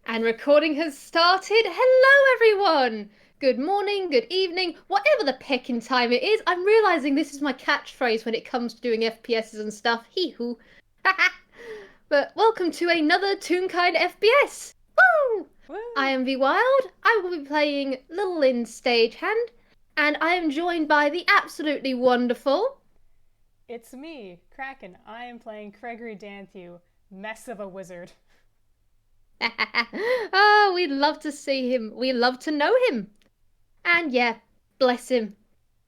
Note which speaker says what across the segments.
Speaker 1: And recording has started. Hello, everyone! Good morning, good evening, whatever the peckin' time it is. I'm realizing this is my catchphrase when it comes to doing FPSs and stuff. Hee hoo. But welcome to another Toonkind FPS. Woo! I
Speaker 2: Woo!
Speaker 1: am Vwild. I will be playing Lil Lin Stagehand, and I am joined by the absolutely wonderful.
Speaker 2: It's me, Kraken. I am playing Craigory Danthew, mess of a wizard.
Speaker 1: Oh, we love to see him. We love to know him. And yeah, bless him.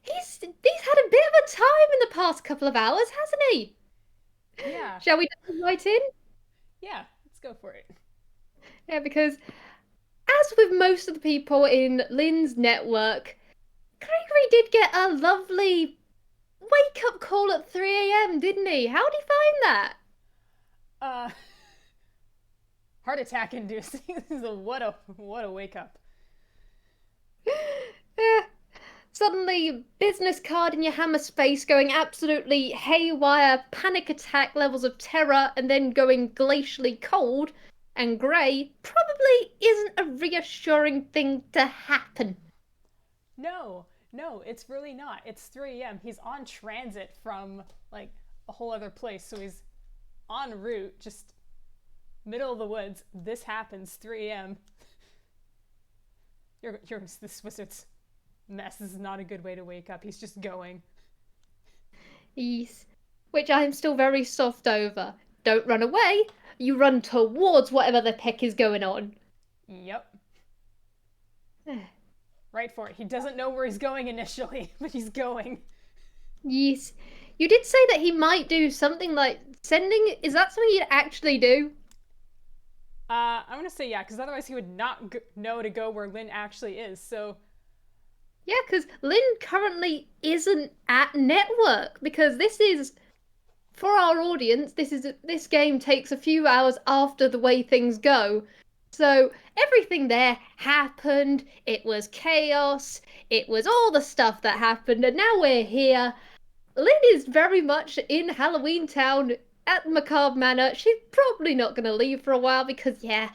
Speaker 1: He's had a bit of a time in the past couple of hours, hasn't he?
Speaker 2: Yeah,
Speaker 1: Shall we dive right in?
Speaker 2: yeah, let's go for it.
Speaker 1: Yeah, because as with most of the people in Lynn's network, Gregory did get a lovely wake up call at 3 a.m., didn't he? How'd he find that?
Speaker 2: Uh, heart attack inducing. What a wake up.
Speaker 1: Eh, suddenly, business card in your hammer space going absolutely haywire, panic attack levels of terror, and then going glacially cold and grey probably isn't a reassuring thing to happen.
Speaker 2: No, no, it's really not. It's 3 a.m. He's on transit from like a whole other place, so he's en route, just middle of the woods. This happens 3 a.m. You're this wizard's mess. This is not a good way to wake up. He's just going.
Speaker 1: Yes. Which I am still very soft over. Don't run away. You run towards whatever the peck is going on.
Speaker 2: Yep. Right for it. He doesn't know where he's going initially, but he's going.
Speaker 1: Yes. You did say that he might do something like sending. Is that something you'd actually do?
Speaker 2: I'm gonna say yeah, because otherwise he would not know to go where Lin actually is. So
Speaker 1: Yeah, because Lynn currently isn't at network because this is for our audience. This game takes a few hours after the way things go. So everything there happened. It was chaos. It was all the stuff that happened, and now we're here. Lynn is very much in Halloween Town at Macabre Manor. She's probably not going to leave for a while because, yeah,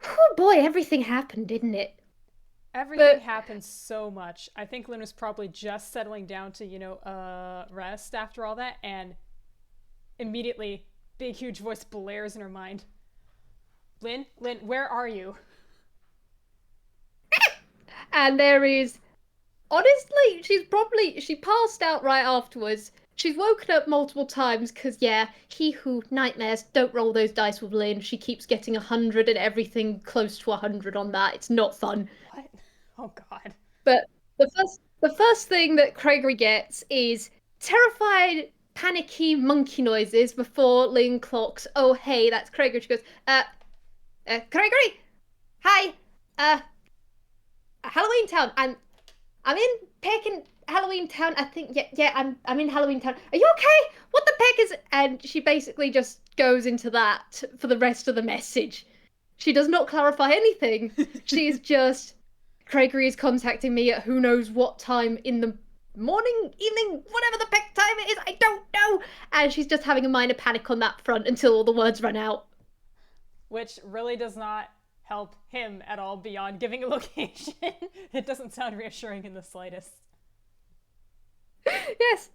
Speaker 1: oh boy, everything happened, didn't it?
Speaker 2: everything
Speaker 1: But
Speaker 2: happens so much. I think Lin was probably just settling down to rest after all that, and immediately big huge voice blares in her mind. Lin, where are you?
Speaker 1: and there is honestly, she passed out right afterwards. She's woken up multiple times because, yeah, he who nightmares don't roll those dice with Lynn. She keeps getting 100 and everything close to 100 on that. It's not fun.
Speaker 2: What? Oh God.
Speaker 1: But the first thing that Craigory gets is terrified, panicky monkey noises before Lynn clocks. Oh, hey, that's Craigory. She goes, Craigory, hi, uh, Halloween Town. I'm in Pekin Halloween Town. I think yeah, I'm in Halloween Town. Are you okay? What the peck is? And she basically just goes into that for the rest of the message. She does not clarify anything. She's just Craigory is contacting me at who knows what time in the morning, evening, whatever the peck time it is. I don't know. And she's just having a minor panic on that front until all the words run out.
Speaker 2: Which really does not help him at all beyond giving a location. It doesn't sound reassuring in the slightest.
Speaker 1: Yes.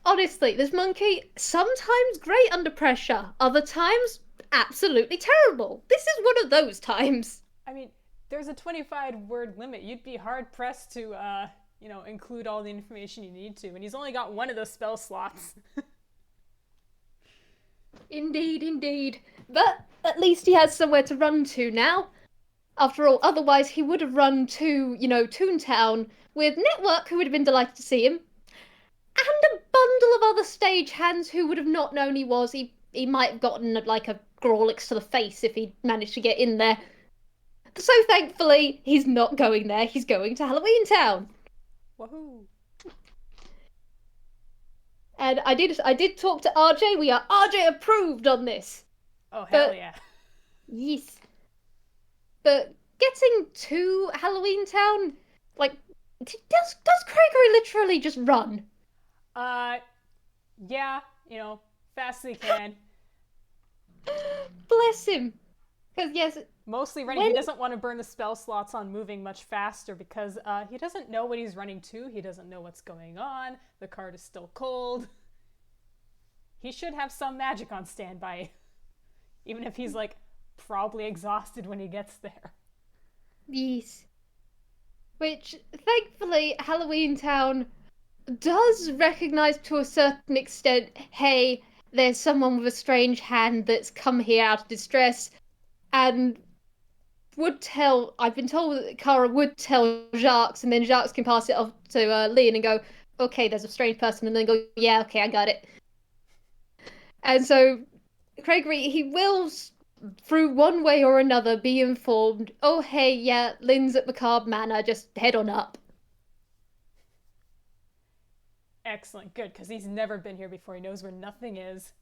Speaker 1: Honestly, this monkey sometimes great under pressure, other times absolutely terrible. This is one of those times.
Speaker 2: I mean, there's a 25 word limit. You'd be hard pressed to, include all the information you need to. And he's only got one of those spell slots.
Speaker 1: Indeed, indeed. But at least he has somewhere to run to now. After all, otherwise he would have run to, Toontown with Network, who would have been delighted to see him, and a bundle of other stagehands who would have not known he was. He might have gotten like a Grawlix to the face if he'd managed to get in there. So thankfully, he's not going there. He's going to Halloween Town.
Speaker 2: Woohoo!
Speaker 1: And I did talk to RJ. We are RJ approved on this.
Speaker 2: Oh, hell
Speaker 1: But
Speaker 2: yeah.
Speaker 1: yes. But getting to Halloween Town, like, does Craigory literally just run?
Speaker 2: Uh, yeah, fast as he can.
Speaker 1: Bless him. Because yes,
Speaker 2: Mostly running.
Speaker 1: when
Speaker 2: He doesn't want to burn the spell slots on moving much faster because he doesn't know what he's running to. He doesn't know what's going on. The card is still cold. He should have some magic on standby, even if he's like probably exhausted when he gets there.
Speaker 1: yes, which thankfully Halloween Town does recognize to a certain extent, hey, there's someone with a strange hand that's come here out of distress, and would tell. I've been told that Kara would tell Jacques, and then Jacques can pass it off to Leon and go, okay, there's a strange person, and then go, yeah, okay, I got it. And so Craigory, he will, through one way or another, be informed, oh, hey, yeah, Lynn's at Macabre Manor, just head on up.
Speaker 2: Excellent, good, because he's never been here before. He knows where nothing is.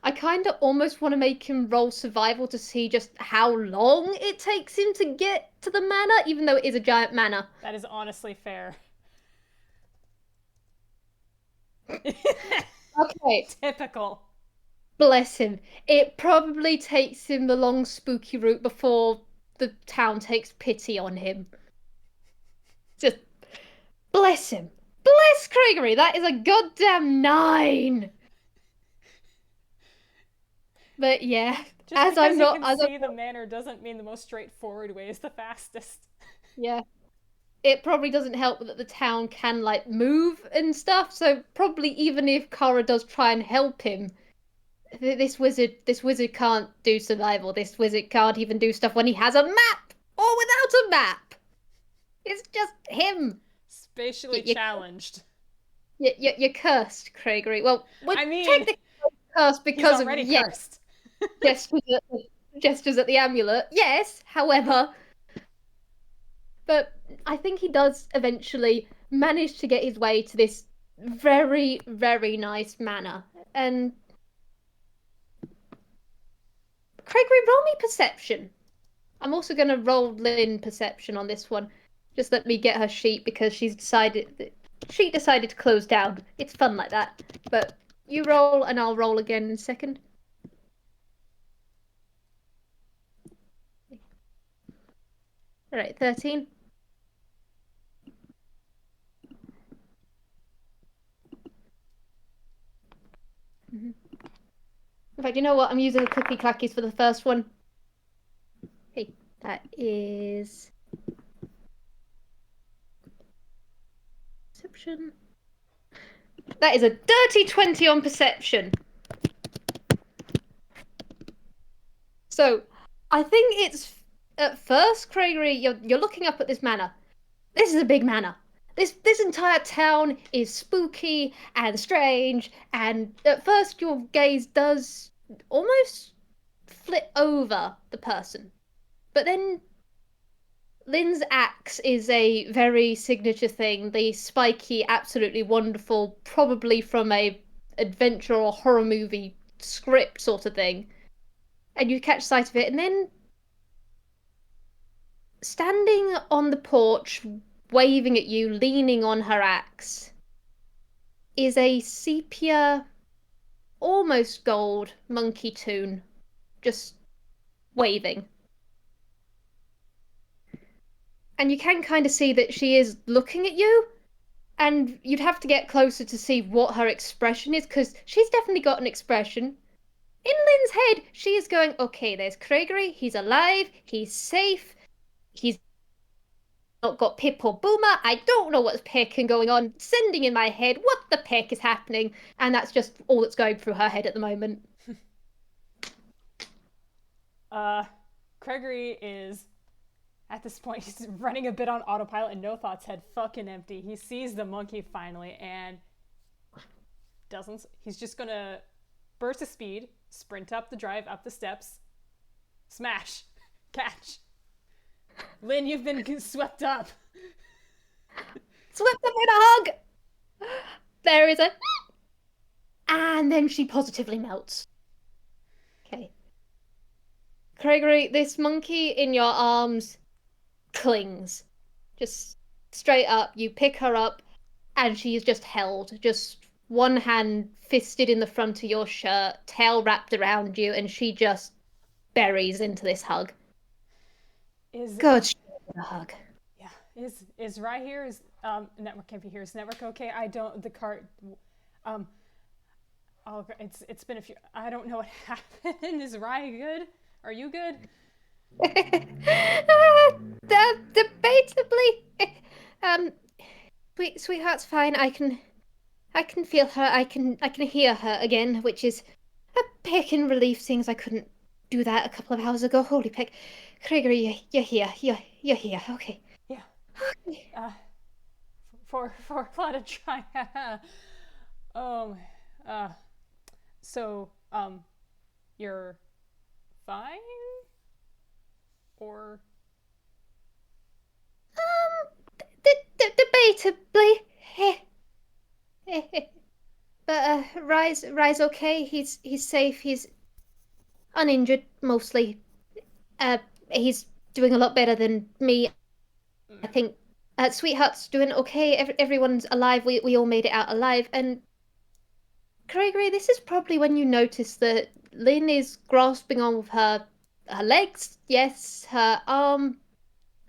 Speaker 1: I kind of almost want to make him roll survival to see just how long it takes him to get to the manor, even though it is a giant manor.
Speaker 2: That is honestly fair.
Speaker 1: Okay.
Speaker 2: Typical.
Speaker 1: Bless him. It probably takes him the long, spooky route before the town takes pity on him. Just bless him. Bless Craigory. That is a goddamn 9. But yeah,
Speaker 2: Just
Speaker 1: as
Speaker 2: because
Speaker 1: I'm
Speaker 2: you
Speaker 1: not,
Speaker 2: can
Speaker 1: as
Speaker 2: see
Speaker 1: I'm,
Speaker 2: the manor doesn't mean the most straightforward way is the fastest.
Speaker 1: yeah, it probably doesn't help that the town can like move and stuff. So probably even if Kara does try and help him, this wizard can't do survival. This wizard can't even do stuff when he has a map or without a map. It's just him.
Speaker 2: Spatially
Speaker 1: You,
Speaker 2: challenged.
Speaker 1: you're cursed, Craigory. Well, we're
Speaker 2: I mean,
Speaker 1: technically cursed
Speaker 2: he's
Speaker 1: because of
Speaker 2: already
Speaker 1: yes,
Speaker 2: cursed.
Speaker 1: gestures at, gestures at the amulet. Yes, however, but I think he does eventually manage to get his way to this very, very nice manor. And Craigory, roll me perception. I'm also going to roll Lynn perception on this one. Just let me get her sheet because she decided to close down. It's fun like that. But you roll and I'll roll again in a second. All right, 13. In fact, you know what? I'm using the cookie clackies for the first one. Hey, that is perception. That is a dirty 20 on perception. So, I think it's at first, Craigory, you're looking up at this manor. This is a big manor. This entire town is spooky and strange, and at first your gaze does almost flit over the person. But then Lynn's axe is a very signature thing, the spiky, absolutely wonderful, probably from a adventure or horror movie script sort of thing. And you catch sight of it, and then standing on the porch, waving at you, leaning on her axe, is a sepia, almost gold monkey toon, just waving. And you can kind of see that she is looking at you, and you'd have to get closer to see what her expression is, because she's definitely got an expression. In Lynn's head, she is going, okay, there's Craigory, he's alive, he's safe, he's not got Pip or Boomer, I don't know what's pecking going on, sending in my head, what the peck is happening, and that's just all that's going through her head at the moment.
Speaker 2: Craigory is, at this point, he's running a bit on autopilot and No Thought's head fucking empty. He sees the monkey finally and he's just gonna burst of speed, sprint up the drive, up the steps, smash, catch. Lynn, you've been swept up.
Speaker 1: Swept up in a hug! There is a... And then she positively melts. Okay. Craigory, this monkey in your arms clings. Just straight up, you pick her up, and she is just held. Just one hand fisted in the front of your shirt, tail wrapped around you, and she just buries into this hug.
Speaker 2: Is
Speaker 1: God, she needed a hug.
Speaker 2: yeah, is Rye here? Is network can't be here. Is network okay? I don't the cart um oh it's been a few I don't know what happened. Is Rye good? Are you good?
Speaker 1: Debatably. Um, sweetheart's fine. I can feel her. I can hear her again, which is a pick and relief, seeing as I couldn't do that a couple of hours ago. Holy pick, Craigory, you're here. You're here. Okay.
Speaker 2: Yeah.
Speaker 1: Okay.
Speaker 2: Uh for a lot of trying. um uh so you're fine or
Speaker 1: Debatably. But Rise okay. He's safe. He's uninjured mostly. Uh, he's doing a lot better than me. I
Speaker 2: mm,
Speaker 1: think Sweetheart's doing okay. Everyone's alive. We all made it out alive. And Craigory, this is probably when you notice that Lynn is grasping on with her legs, yes, her arm,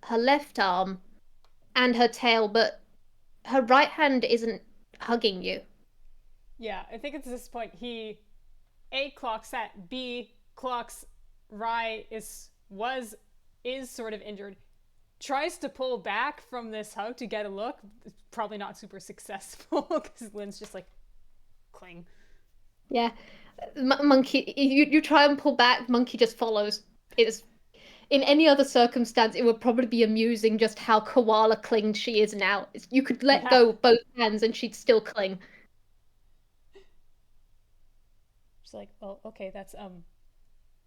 Speaker 1: her left arm, and her tail, but her right hand isn't hugging you.
Speaker 2: yeah, I think it's this point he A clocks that, B clocks Rye is sort of injured. Tries to pull back from this hug to get a look. Probably not super successful because Lynn's just like cling.
Speaker 1: Yeah, Monkey. You try and pull back. Monkey just follows. It's in any other circumstance, it would probably be amusing just how koala clinged she is now. You could let
Speaker 2: Yeah.
Speaker 1: go with both hands and she'd still cling.
Speaker 2: She's like, oh, okay, that's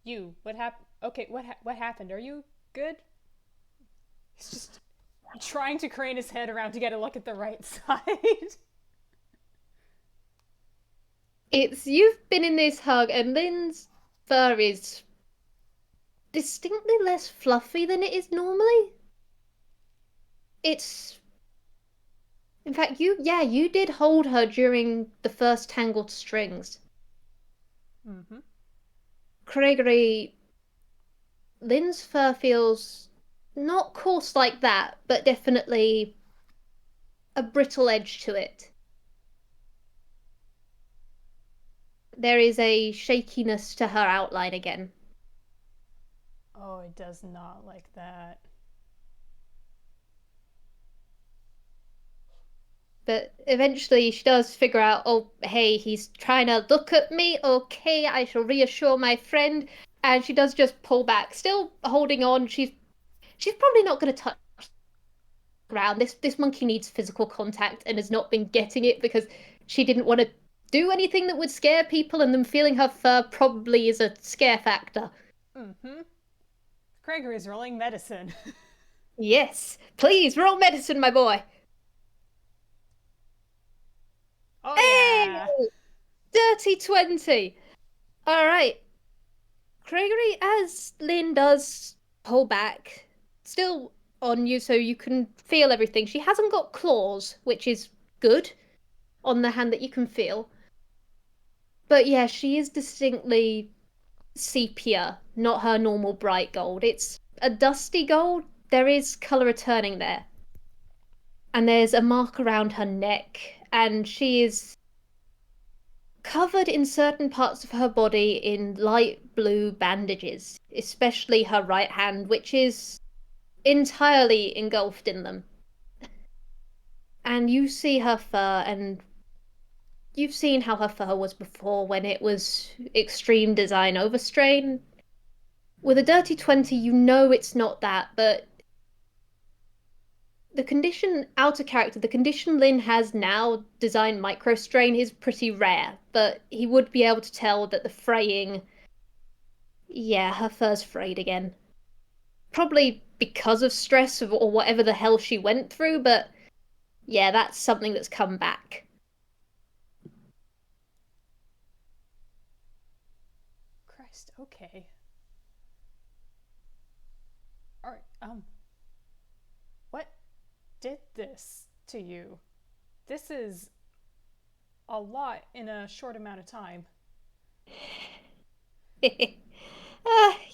Speaker 2: you. What happened? Okay, what happened? Are you good? He's just trying to crane his head around to get a look at the right side.
Speaker 1: It's you've been in this hug, and Lynn's fur is distinctly less fluffy than it is normally. It's in fact you did hold her during the first tangled strings.
Speaker 2: Mm-hmm.
Speaker 1: Craigory, Lynn's fur feels not coarse like that, but definitely a brittle edge to it. There is a shakiness to her outline again.
Speaker 2: Oh, it does not like that.
Speaker 1: But eventually she does figure out, oh, hey, he's trying to look at me. Okay, I shall reassure my friend. And she does just pull back, still holding on. She's probably not going to touch the ground. This monkey needs physical contact and has not been getting it because she didn't want to do anything that would scare people, and them feeling her fur probably is a scare factor.
Speaker 2: Mm-hmm. Craigory is rolling medicine.
Speaker 1: Yes, please roll medicine, my boy.
Speaker 2: Oh
Speaker 1: Hey,
Speaker 2: yeah.
Speaker 1: dirty 20. All right. Craigory, as Lynn does pull back, still on you so you can feel everything. She hasn't got claws, which is good on the hand that you can feel. But yeah, she is distinctly sepia, not her normal bright gold. It's a dusty gold. There is colour returning there. And there's a mark around her neck, and she is covered in certain parts of her body in light blue bandages, especially her right hand, which is entirely engulfed in them. And you see her fur, and you've seen how her fur was before when it was extreme design overstrain. With a dirty 20, you know it's not that, but the condition out of character, the condition Lynn has now, design microstrain, is pretty rare, but he would be able to tell that the fraying, yeah, her fur's frayed again. Probably because of stress or whatever the hell she went through, but yeah, that's something that's come back.
Speaker 2: Christ. Okay. All right. What did this to you? This is a lot in a short amount of time.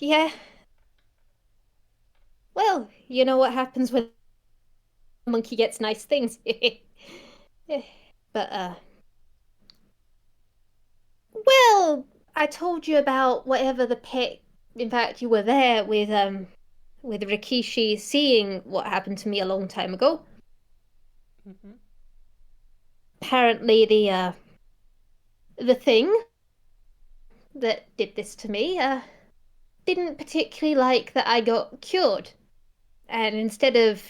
Speaker 1: Yeah. Well, you know what happens when a monkey gets nice things. But, well, I told you about whatever the pet. In fact, you were there with Rikishi seeing what happened to me a long time ago.
Speaker 2: Mm-hmm.
Speaker 1: Apparently, the thing that did this to me, didn't particularly like that I got cured. And instead of,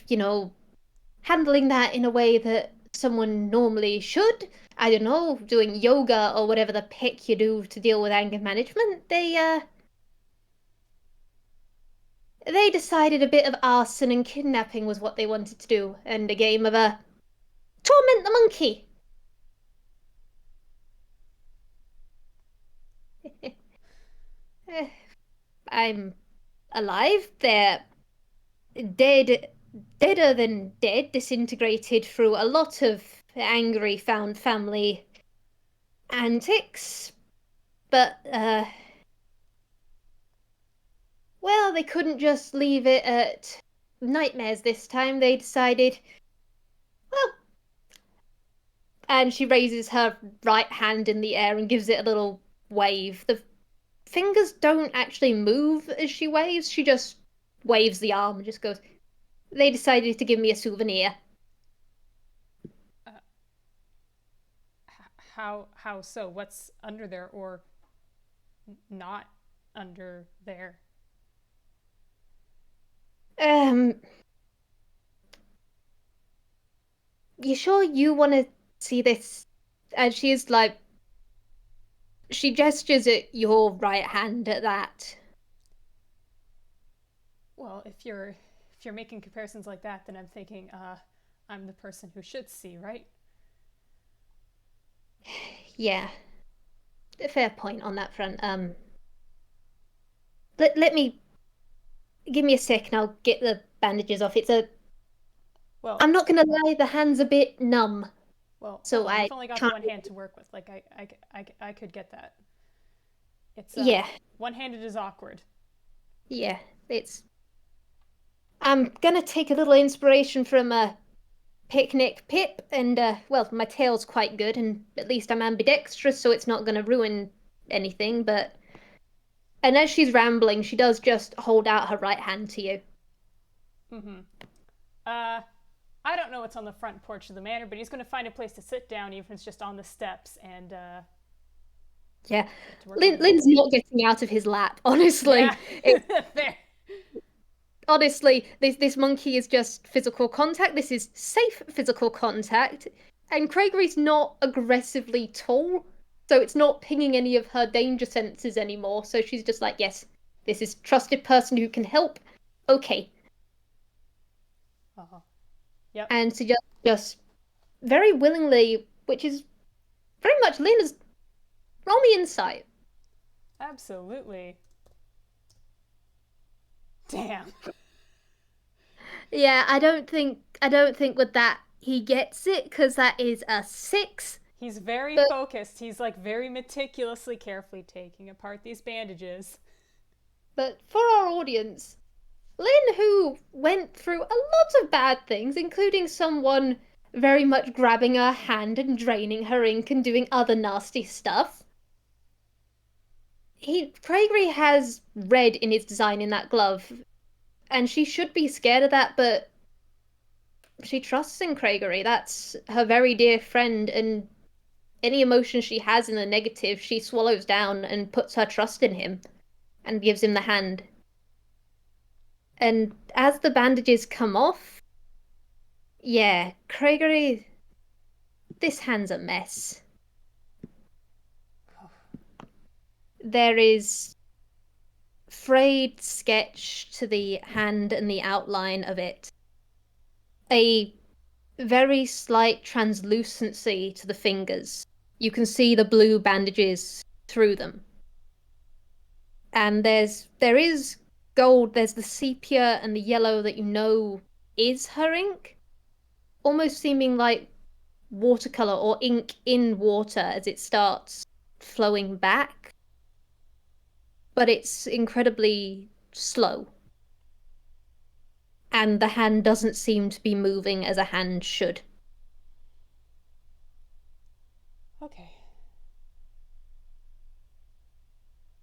Speaker 1: handling that in a way that someone normally should, I don't know, doing yoga or whatever the pick you do to deal with anger management, they decided a bit of arson and kidnapping was what they wanted to do, and a game of torment the monkey. Eh, I'm alive. They're dead, deader than dead, disintegrated through a lot of angry found family antics. But, well, they couldn't just leave it at nightmares this time. They decided, well, and she raises her right hand in the air and gives it a little wave. The fingers don't actually move as she waves, she just waves the arm and just goes, they decided to give me a souvenir.
Speaker 2: Uh, how so? What's under there or not under there?
Speaker 1: Um, you sure you want to see this? And she's like, she gestures at your right hand at that.
Speaker 2: Well, if you're making comparisons like that, then I'm thinking, I'm the person who should see, right?
Speaker 1: Yeah, a fair point on that front. Let me give me a sec and I'll get the bandages off.
Speaker 2: Well,
Speaker 1: I'm not gonna lie, the hand's a bit numb,
Speaker 2: well, hold
Speaker 1: so
Speaker 2: on.
Speaker 1: I
Speaker 2: You've only got the
Speaker 1: can't.
Speaker 2: one hand to work with. Like I could get that. It's
Speaker 1: Yeah,
Speaker 2: one-handed is awkward.
Speaker 1: yeah. It's. I'm gonna take a little inspiration from Picnic Pip, and well, my tail's quite good, and at least I'm ambidextrous, so it's not gonna ruin anything. But and as she's rambling, she does just hold out her right hand to you.
Speaker 2: Mm-hmm. Uh, I don't know what's on the front porch of the manor, but he's going to find a place to sit down, even if it's just on the steps, and
Speaker 1: Yeah,
Speaker 2: get to work on this.
Speaker 1: Lynn's not getting out of his lap.
Speaker 2: Yeah,
Speaker 1: Honestly, it,
Speaker 2: there.
Speaker 1: honestly, this monkey is just physical contact. This is safe physical contact, and Craigory's not aggressively tall, so it's not pinging any of her danger senses anymore. So she's just like, yes, this is trusted person who can help. Okay,
Speaker 2: Uh-huh. Yep,
Speaker 1: and she just very willingly, which is very much Lena's roll me insight.
Speaker 2: absolutely. Damn.
Speaker 1: Yeah, I don't think with that he gets it because that is a 6.
Speaker 2: He's very
Speaker 1: But
Speaker 2: focused. He's like very meticulously, carefully taking apart these bandages.
Speaker 1: but for our audience, Lynn, who went through a lot of bad things, including someone very much grabbing her hand and draining her ink and doing other nasty stuff. Craigory has red in his design in that glove, and she should be scared of that, but she trusts in Craigory. That's her very dear friend, and any emotion she has in the negative, she swallows down and puts her trust in him and gives him the hand. And as the bandages come off, yeah, Craigory, this hand's a mess. There is frayed sketch to the hand and the outline of it. A very slight translucency to the fingers. You can see the blue bandages through them. And there is gold, there's the sepia and the yellow that you know is her ink, almost seeming like watercolor or ink in water as it starts flowing back. but it's incredibly slow. And the hand doesn't seem to be moving as a hand should.
Speaker 2: Okay.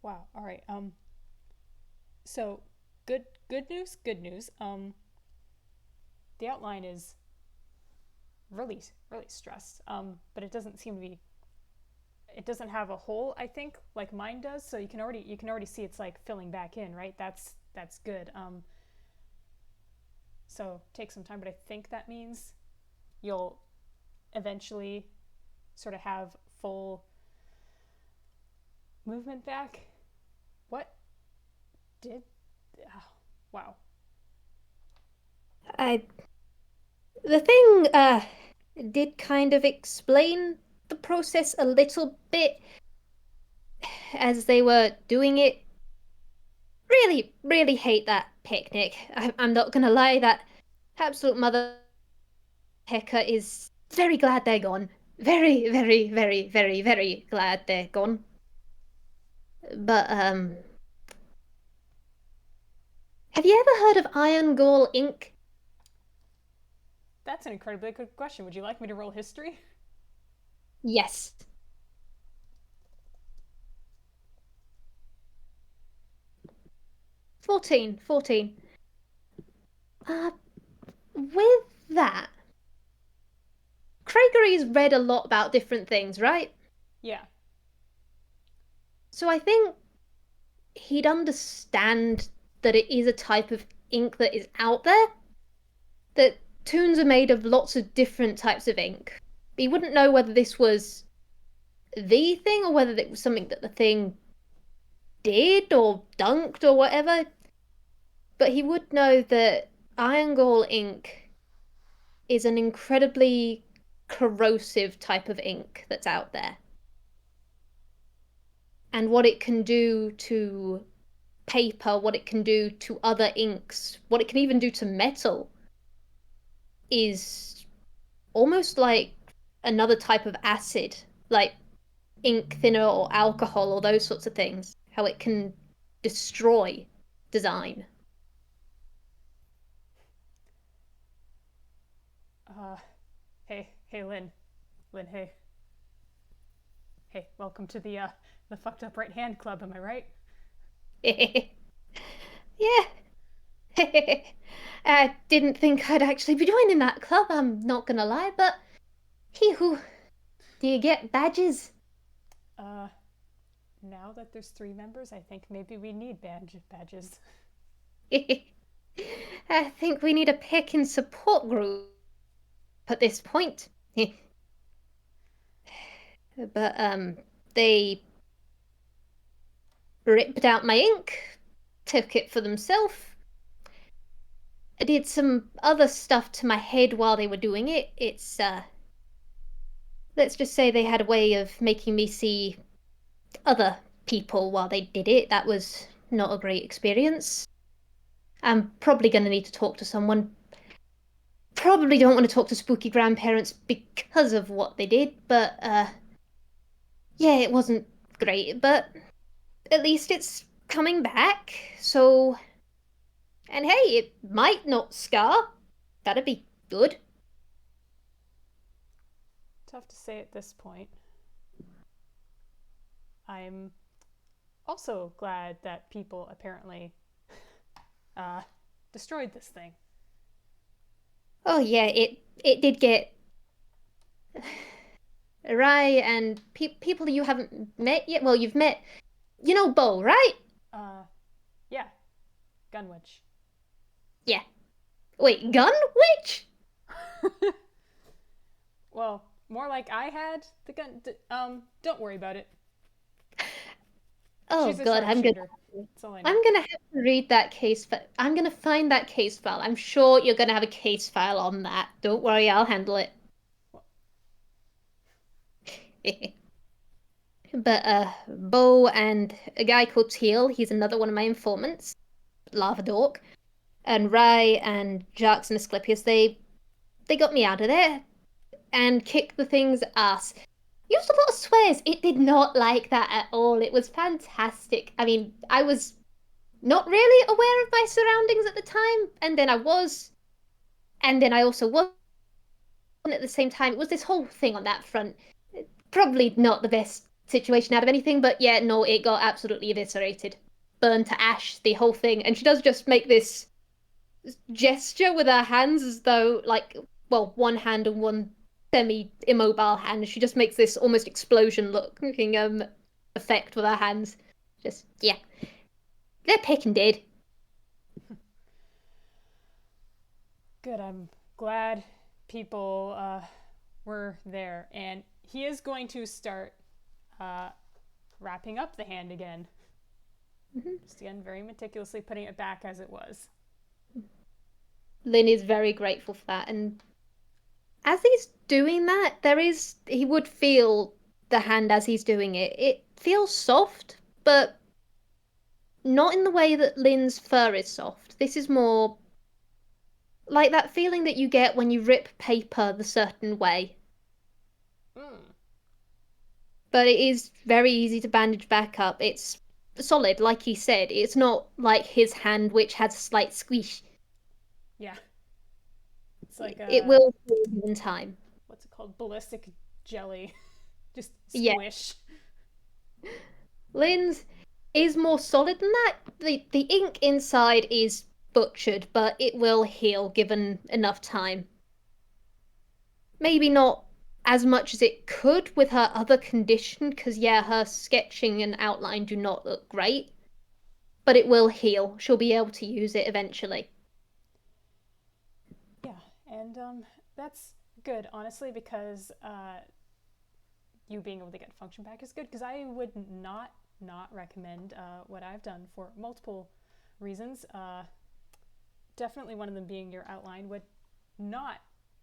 Speaker 2: Wow. All right. So good news, good news. The outline is really stressed. But it doesn't seem to be. It doesn't have a hole, I think, like mine does. So you can already see it's like filling back in, right? That's good. So take some time, but I think that means you'll eventually sort of have full movement back. What did? Oh, wow.
Speaker 1: I the thing did kind of explain the process a little bit as they were doing it. Really, really hate that picnic. I'm not gonna lie, that absolute mother pecker is very glad they're gone. Very, very, very, very, very glad they're gone. But have you ever heard of Iron Gall Inc?
Speaker 2: That's an incredibly good question. Would you like me to roll history?
Speaker 1: Yes. 14, 14. Uh, with that, Craigory's read a lot about different things, right?
Speaker 2: Yeah.
Speaker 1: So I think he'd understand that it is a type of ink that is out there, that toons are made of lots of different types of ink. He wouldn't know whether this was the thing or whether it was something that the thing did or dunked or whatever. But he would know that Iron Gall ink is an incredibly corrosive type of ink that's out there. And what it can do to paper, what it can do to other inks, what it can even do to metal is almost like another type of acid, like ink thinner or alcohol or those sorts of things, how it can destroy design.
Speaker 2: Uh, hey, Lynn. Lynn, hey. Hey, welcome to the fucked up right hand club, am I right?
Speaker 1: Yeah. I didn't think I'd actually be joining that club, I'm not gonna lie, but hee hoo, do you get badges?
Speaker 2: Uh, now that there's 3 members, I think maybe we need badges.
Speaker 1: I think we need a pick and support group at this point. But they ripped out my ink, took it for themselves. I did some other stuff to my head while they were doing it. It's let's just say they had a way of making me see other people while they did it. That was not a great experience. I'm probably going to need to talk to someone. Probably don't want to talk to spooky grandparents because of what they did, but yeah, it wasn't great, but at least it's coming back. So, and hey, it might not scar. That'd be good.
Speaker 2: Tough to say at this point. I'm also glad that people apparently uh, destroyed this thing.
Speaker 1: Oh yeah, it did get Rai and people you haven't met yet. Well, you've met, you know, Bo, right?
Speaker 2: Uh, yeah, Gunwitch.
Speaker 1: Yeah. Wait, Gun Witch?
Speaker 2: Well, more like I had the gun. Don't worry about it.
Speaker 1: Oh
Speaker 2: She's a
Speaker 1: God,
Speaker 2: sharpshooter. That's all I know.
Speaker 1: I'm gonna have to read that case. I'm gonna find that case file. I'm sure you're gonna have a case file on that. Don't worry, I'll handle it. But Bo and a guy called Teal, he's another one of my informants, Lava Dork, and Rai and Jax and Asclepius, they got me out of there and kicked the thing's ass. used a lot of swears. It did not like that at all. It was fantastic. I mean, I was not really aware of my surroundings at the time, and then I was, and then I also wasn't at the same time. It was this whole thing on that front. Probably not the best situation out of anything, but yeah, no, it got absolutely eviscerated. Burned to ash, the whole thing. And she does just make this gesture with her hands as though, like, well, one hand and one semi-immobile hand. She just makes this almost explosion looking effect with her hands. Just, yeah. They're picking dead.
Speaker 2: Good. I'm glad people were there, and he is going to start uh, wrapping up the hand again.
Speaker 1: Mhm.
Speaker 2: Just again, very meticulously putting it back as it was.
Speaker 1: Lin is very grateful for that, and as he's doing that, he would feel the hand as he's doing it. It feels soft, but not in the way that Lin's fur is soft. This is more like that feeling that you get when you rip paper the certain way.
Speaker 2: Mm.
Speaker 1: But it is very easy to bandage back up. It's solid, like he said. It's not like his hand, which has a slight squish.
Speaker 2: Yeah, it's like
Speaker 1: It
Speaker 2: a
Speaker 1: will heal in time.
Speaker 2: what's it called? Ballistic jelly. Just
Speaker 1: Yeah,
Speaker 2: squish.
Speaker 1: Lin's is more solid than that. The ink inside is butchered, but it will heal given enough time. Maybe not as much as it could with her other condition, because yeah, her sketching and outline do not look great. But it will heal. She'll be able to use it eventually.
Speaker 2: Yeah, and that's good, honestly, because you being able to get function back is good. Because I would not recommend what I've done for multiple reasons. Definitely one of them being your outline would not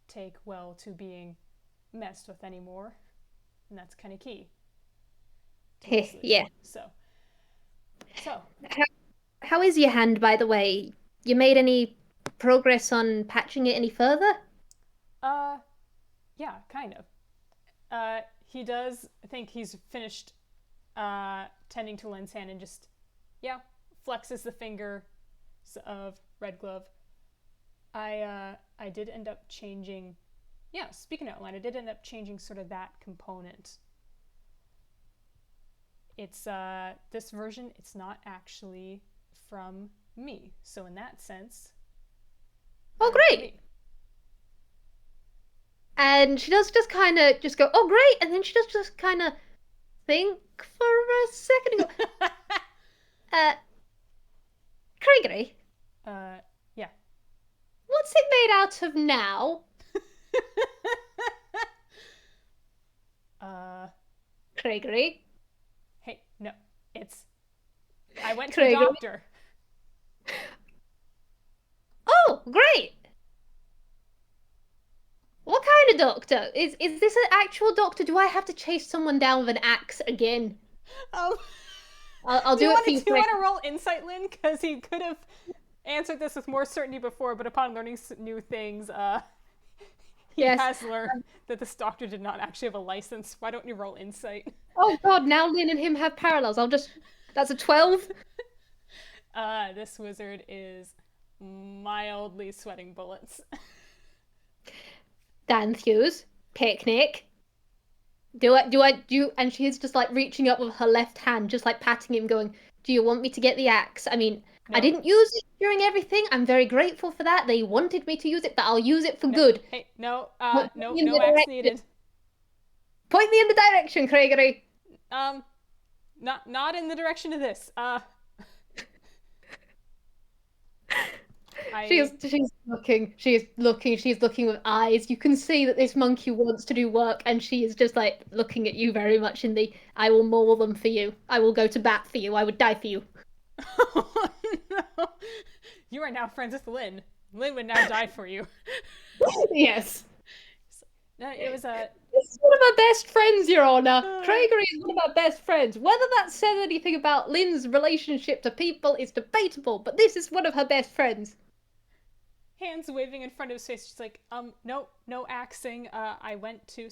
Speaker 2: take well to being messed with anymore, and that's kind of key to
Speaker 1: Yeah.
Speaker 2: resolution. So
Speaker 1: How, how is your hand, by the way? You made any progress on patching it any further?
Speaker 2: uh, yeah, kind of. He does. I think he's finished tending to Lin's hand and just yeah flexes the finger of Red Glove. I did end up changing. Yeah, speaking of outline, I did end up changing sort of that component. It's this version. It's not actually from me, so in that sense,
Speaker 1: Oh,
Speaker 2: better for
Speaker 1: great.
Speaker 2: me.
Speaker 1: And she does just kind of just go, oh, great. And then she does just kind of think for a second and go, uh, Craigory,
Speaker 2: Yeah.
Speaker 1: what's it made out of now?
Speaker 2: uh,
Speaker 1: Craigory,
Speaker 2: hey, no, it's. I went to a
Speaker 1: Craigory.
Speaker 2: doctor.
Speaker 1: Oh, great. What kind of doctor? Is this an actual doctor? Do I have to chase someone down with an axe again?
Speaker 2: Um,
Speaker 1: I'll do it for you,
Speaker 2: do you
Speaker 1: Craig.
Speaker 2: want to roll insight, Lynn? Because he could have answered this with more certainty before, but upon learning new things, he
Speaker 1: Yes.
Speaker 2: has learned that this doctor did not actually have a license. Why don't you roll insight?
Speaker 1: Oh God, now Lynn and him have parallels. That's a 12.
Speaker 2: This wizard is mildly sweating bullets.
Speaker 1: Danthew's picnic. And she is just like reaching up with her left hand, just like patting him, going, do you want me to get the axe? I mean, I
Speaker 2: No,
Speaker 1: didn't use it during everything. I'm very grateful for that. They wanted me to use it, but I'll use it for
Speaker 2: no,
Speaker 1: good.
Speaker 2: hey, no,
Speaker 1: Point
Speaker 2: no,
Speaker 1: me in
Speaker 2: no
Speaker 1: the
Speaker 2: axe
Speaker 1: direction.
Speaker 2: needed.
Speaker 1: Point me in the direction, Craigory.
Speaker 2: Um, not in the direction of this. I
Speaker 1: She's looking with eyes. You can see that this monkey wants to do work, and she is just like looking at you very much in the I will maul them for you. I will go to bat for you. I would die for you.
Speaker 2: oh no, you are now friends with Lynn. Lynn would now die for you.
Speaker 1: Yes.
Speaker 2: No, it was a.
Speaker 1: This is one of my best friends, Your Honor.
Speaker 2: Uh,
Speaker 1: Craigory is one of my best friends. Whether that says anything about Lynn's relationship to people is debatable, but this is one of her best friends.
Speaker 2: hands waving in front of his face. She's like, no, no axing. I went to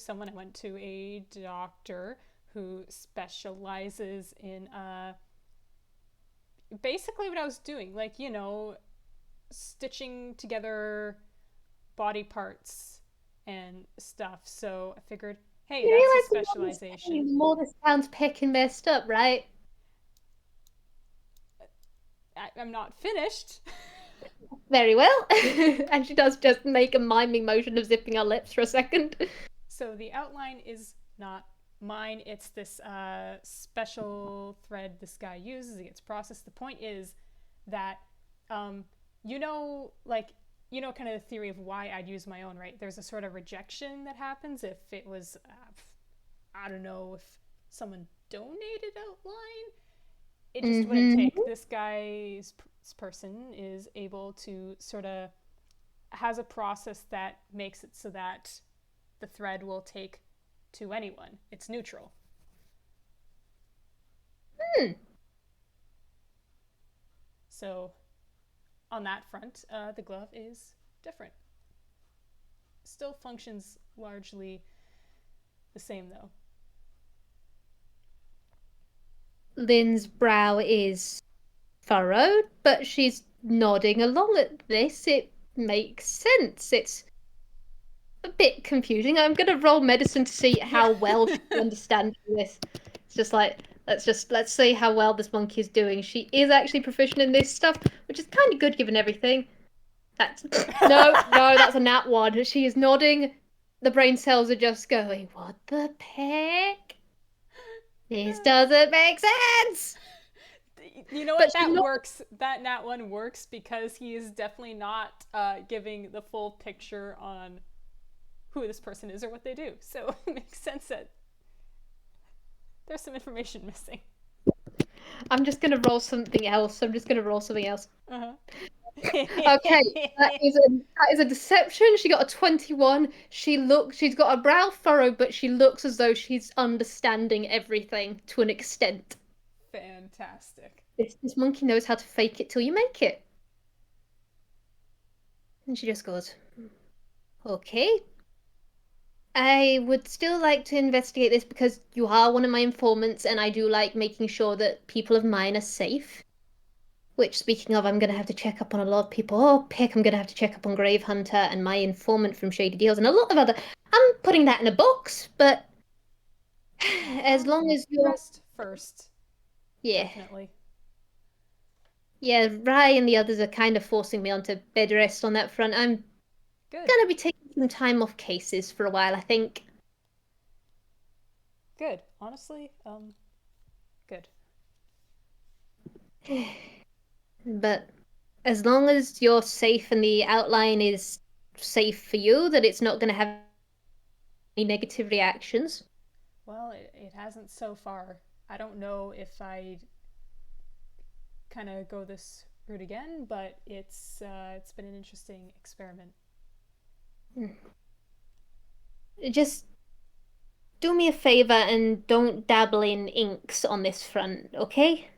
Speaker 2: a doctor who specializes in basically what I was doing, like, stitching together body parts and stuff. So I figured, hey,
Speaker 1: You
Speaker 2: that's a
Speaker 1: realize the more this
Speaker 2: specialization.
Speaker 1: saying, the more this sounds pecking messed up, right?
Speaker 2: I'm not finished.
Speaker 1: Very well. And she does just make a miming motion of zipping her lips for a second.
Speaker 2: So the outline is not mine. It's this special thread this guy uses. It gets processed. The point is that, um, like, kind of the theory of why I'd use my own, right? There's a sort of rejection that happens if it was, I don't know, if someone donated outline. It just wouldn't
Speaker 1: Mm-hmm.
Speaker 2: take. This person is able to sort of has a process that makes it so that the thread will take to anyone. It's neutral.
Speaker 1: Hmm.
Speaker 2: So, on that front, the glove is different. Still functions largely the same, though.
Speaker 1: Lynn's brow is furrowed, but she's nodding along at this. It makes sense. It's a bit confusing. I'm gonna roll medicine to see
Speaker 2: Yeah.
Speaker 1: how well she understands this. It's just like let's see how well this monkey is doing. She is actually proficient in this stuff, which is kind of good given everything. That's no, that's a nat one. She is nodding. The brain cells are just going, what the heck? This doesn't make sense.
Speaker 2: You know
Speaker 1: But
Speaker 2: what?
Speaker 1: she's
Speaker 2: That
Speaker 1: not.
Speaker 2: works. That nat one works because he is definitely not giving the full picture on who this person is or what they do. So it makes sense that there's some information missing.
Speaker 1: I'm just gonna roll something else. I'm just gonna roll something else.
Speaker 2: Uh-huh.
Speaker 1: Okay, that is a deception. She got a 21. She's got a brow furrow, but she looks as though she's understanding everything to an extent.
Speaker 2: Fantastic.
Speaker 1: This monkey knows how to fake it till you make it. And she just goes, okay. I would still like to investigate this because you are one of my informants, and I do like making sure that people of mine are safe. Which, speaking of, I'm going to have to check up on a lot of people. Oh, pick, I'm going to have to check up on Grave Hunter and my informant from Shady Deals and a lot of other. I'm putting that in a box, but as long as you're.
Speaker 2: Rest first,
Speaker 1: Yeah.
Speaker 2: definitely.
Speaker 1: Yeah, Rai and the others are kind of forcing me onto bed rest on that front. I'm
Speaker 2: Good.
Speaker 1: going to be taking some time off cases for a while, I think.
Speaker 2: Good. Honestly, good.
Speaker 1: But as long as you're safe and the outline is safe for you, that it's not going to have any negative reactions.
Speaker 2: Well, it hasn't so far. I don't know if I kind of go this route again, but it's been an interesting experiment.
Speaker 1: Just do me a favor and don't dabble in inks on this front, okay?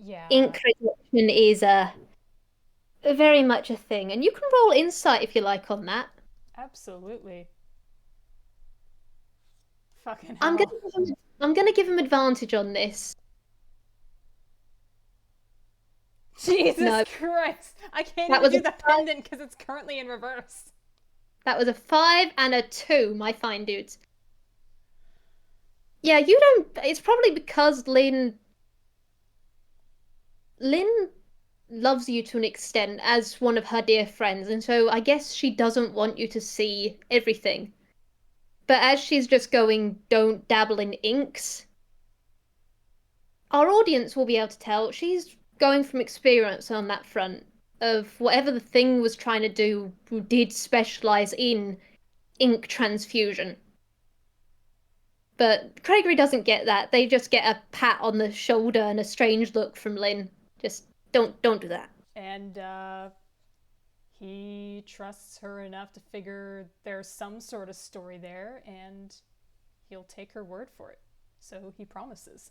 Speaker 2: Yeah,
Speaker 1: Ink rejection is very much a thing, and you can roll insight if you like on that.
Speaker 2: absolutely. Fucking
Speaker 1: I'm gonna
Speaker 2: hell.
Speaker 1: I'm gonna give him advantage on this.
Speaker 2: Jesus
Speaker 1: No,
Speaker 2: Christ! I can't
Speaker 1: that
Speaker 2: even
Speaker 1: was a
Speaker 2: do the pendant because it's currently in reverse.
Speaker 1: that was a 5 and a 2, my fine dudes. Yeah, you don't. It's probably because Lynn loves you to an extent as one of her dear friends, and so I guess she doesn't want you to see everything. But as she's just going, don't dabble in inks, our audience will be able to tell she's going from experience on that front of whatever the thing was trying to do, who did specialize in ink transfusion. But Craigory doesn't get that. They just get a pat on the shoulder and a strange look from Lynn. Just don't do that.
Speaker 2: And he trusts her enough to figure there's some sort of story there, and he'll take her word for it. So he promises.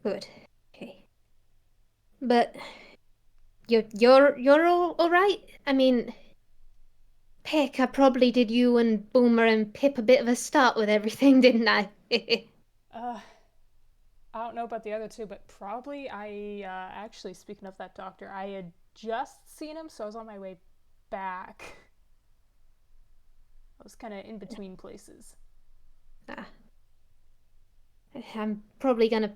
Speaker 1: Good. Okay. But you're all right? I mean, Pick, I probably did you and Boomer and Pip a bit of a start with everything, didn't I?
Speaker 2: Uh, I don't know about the other two, but probably actually, speaking of that doctor, I had just seen him, so I was on my way back. I was kind of in between places.
Speaker 1: Ah, I'm probably gonna.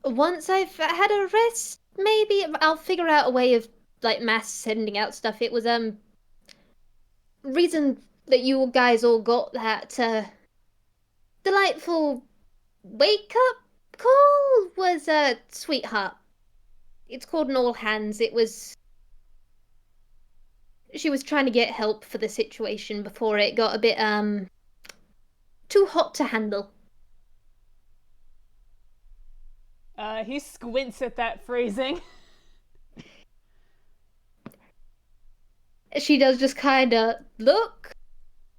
Speaker 1: Once I've had a rest, maybe I'll figure out a way of like mass sending out stuff. It was reason that you guys all got that delightful wake up call was sweetheart. It's called an all hands. It was she was trying to get help for the situation before it got a bit too hot to handle.
Speaker 2: He squints at that phrasing.
Speaker 1: She does just kind of look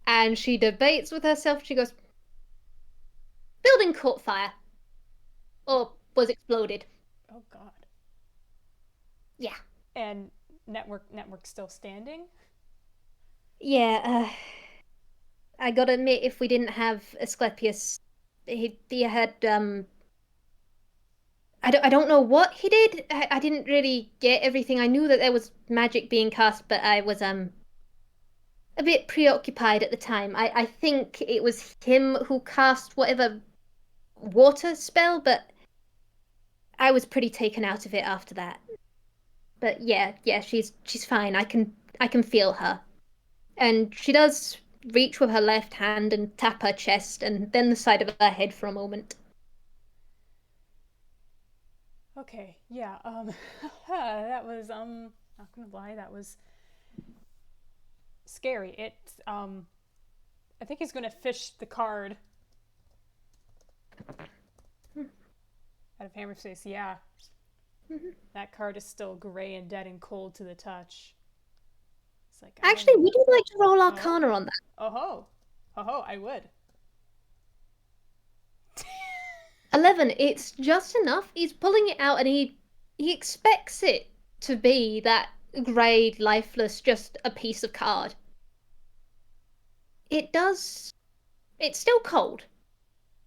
Speaker 1: and she debates with herself. She goes, building caught fire or was exploded.
Speaker 2: Oh God.
Speaker 1: Yeah.
Speaker 2: And network still standing.
Speaker 1: Yeah, I gotta admit, if we didn't have Asclepius, he had I don't know what he did. I didn't really get everything. I knew that there was magic being cast, but I was a bit preoccupied at the time. I think it was him who cast whatever water spell, but I was pretty taken out of it after that. But yeah, she's fine. I can feel her. And she does reach with her left hand and tap her chest and then the side of her head for a moment.
Speaker 2: Okay, yeah. That was not gonna lie, that was scary. I think he's gonna fish the card out of Hammer's face. Yeah,
Speaker 1: Mm-hmm.
Speaker 2: that card is still gray and dead and cold to the touch. It's like I
Speaker 1: Actually,
Speaker 2: don't.
Speaker 1: would you like to roll
Speaker 2: Oh,
Speaker 1: Arcana on that?
Speaker 2: oh ho, oh ho. I would.
Speaker 1: 11, it's just enough. He's pulling it out and he expects it to be that grey, lifeless, just a piece of card. It does. It's still cold,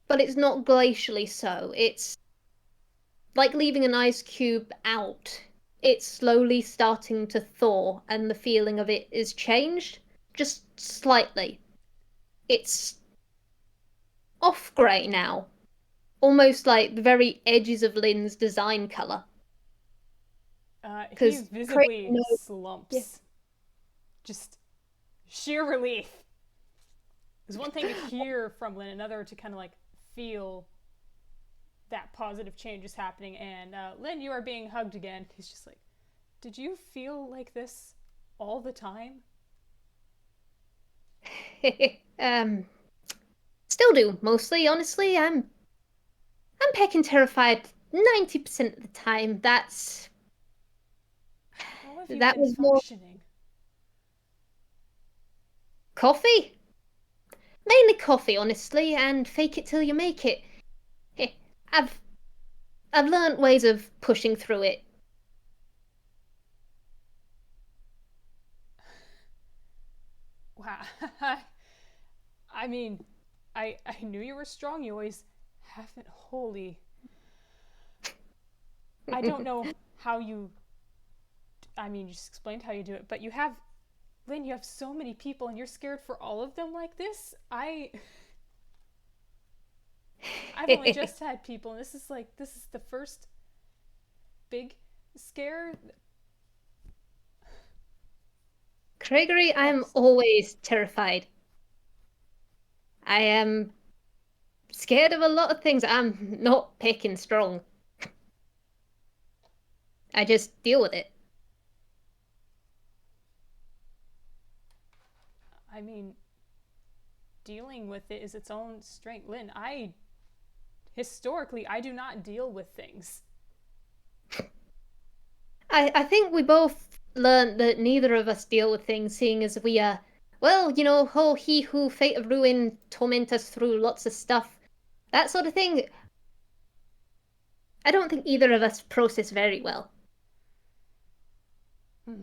Speaker 1: but it's not glacially so. It's like leaving an ice cube out. It's slowly starting to thaw, and the feeling of it is changed just slightly. It's off grey now, almost like the very edges of Lynn's design color.
Speaker 2: He
Speaker 1: Because Kraken
Speaker 2: visibly
Speaker 1: knows, yeah.
Speaker 2: slumps. Just sheer relief. There's one thing to hear from Lynn, another to kind of like feel that positive change is happening. And Lynn, you are being hugged again. He's just like, did you feel like this all the time?
Speaker 1: um, still do mostly. Honestly, I'm pecking terrified 90% of the time.
Speaker 2: How have you
Speaker 1: That
Speaker 2: been
Speaker 1: was more
Speaker 2: functioning?
Speaker 1: coffee. Mainly coffee, honestly, and fake it till you make it. Heh, I've I've learned ways of pushing through it.
Speaker 2: Wow. I mean, I knew you were strong. You always haven't wholly. I don't know how you. I mean, you just explained how you do it, but you have, Lynn. You have so many people, and you're scared for all of them like this. I've only just had people, and this is the first big scare.
Speaker 1: Craigory, I'm
Speaker 2: That's
Speaker 1: always terrified. I am scared of a lot of things. I'm not picking strong. I just deal with it.
Speaker 2: I mean, dealing with it is its own strength. Lynn, I historically I do not deal with things.
Speaker 1: I think we both learned that neither of us deal with things, seeing as we are, well, oh, he who fate of ruin torment us through lots of stuff, that sort of thing. I don't think either of us process very well.
Speaker 2: Hmm.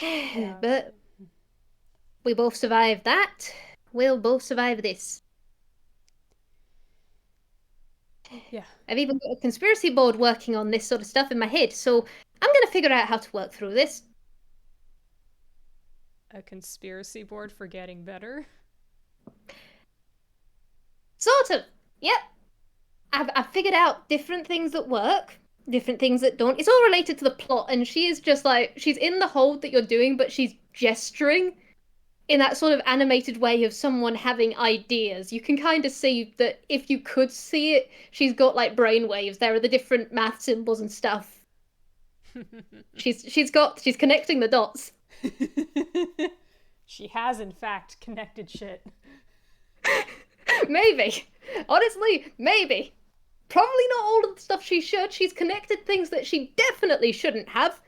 Speaker 2: Yeah.
Speaker 1: But we both survived that. We'll both survive this.
Speaker 2: Yeah.
Speaker 1: I've even got a conspiracy board working on this sort of stuff in my head, so I'm gonna figure out how to work through this.
Speaker 2: A conspiracy board for getting better.
Speaker 1: Sort of. Yep. I've figured out different things that work, different things that don't. It's all related to the plot, and she is just like she's in the hold that you're doing, but she's gesturing in that sort of animated way of someone having ideas. You can kind of see that if you could see it, she's got like brain waves. There are the different math symbols and stuff. She's connecting the dots.
Speaker 2: She has, in fact, connected shit.
Speaker 1: Maybe. Honestly, maybe. Probably not all of the stuff she should. She's connected things that she definitely shouldn't have.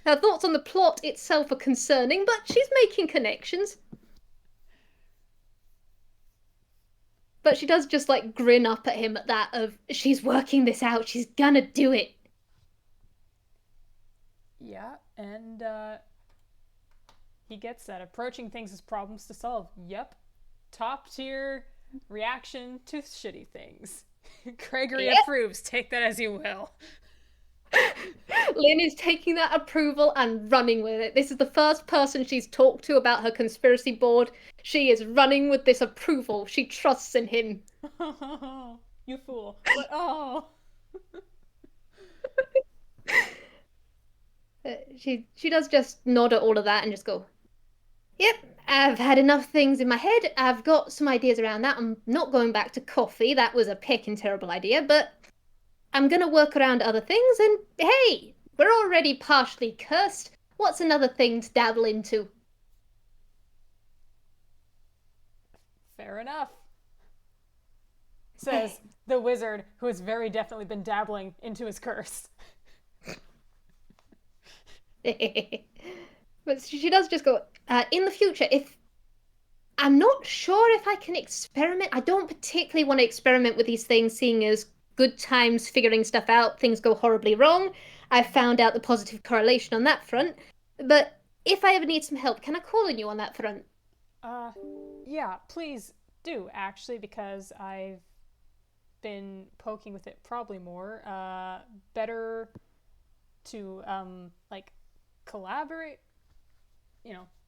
Speaker 1: Her thoughts on the plot itself are concerning, but she's making connections. But she does just like grin up at him at that of she's working this out, she's gonna do it.
Speaker 2: Yeah, and he gets that. Approaching things as problems to solve. Yep. Top tier reaction to shitty things. Craigory
Speaker 1: Yep.
Speaker 2: approves. Take that as you will.
Speaker 1: Lynn is taking that approval and running with it. This is the first person she's talked to about her conspiracy board. She is running with this approval. She trusts in him.
Speaker 2: You fool. But oh.
Speaker 1: She does just nod at all of that and just go, "Yep, I've had enough things in my head. I've got some ideas around that. I'm not going back to coffee. That was a pecking terrible idea, but I'm gonna work around other things. And hey, we're already partially cursed. What's another thing to dabble into?"
Speaker 2: Fair enough. Says the wizard who has very definitely been dabbling into his curse.
Speaker 1: But she does just go, in the future, if I'm not sure if I can experiment. I don't particularly want to experiment with these things, seeing as good times figuring stuff out, things go horribly wrong. I found out the positive correlation on that front. But if I ever need some help, can I call on you on that front?
Speaker 2: Uh, yeah, please do, actually, because I've been poking with it probably more. Better to, like, collaborate,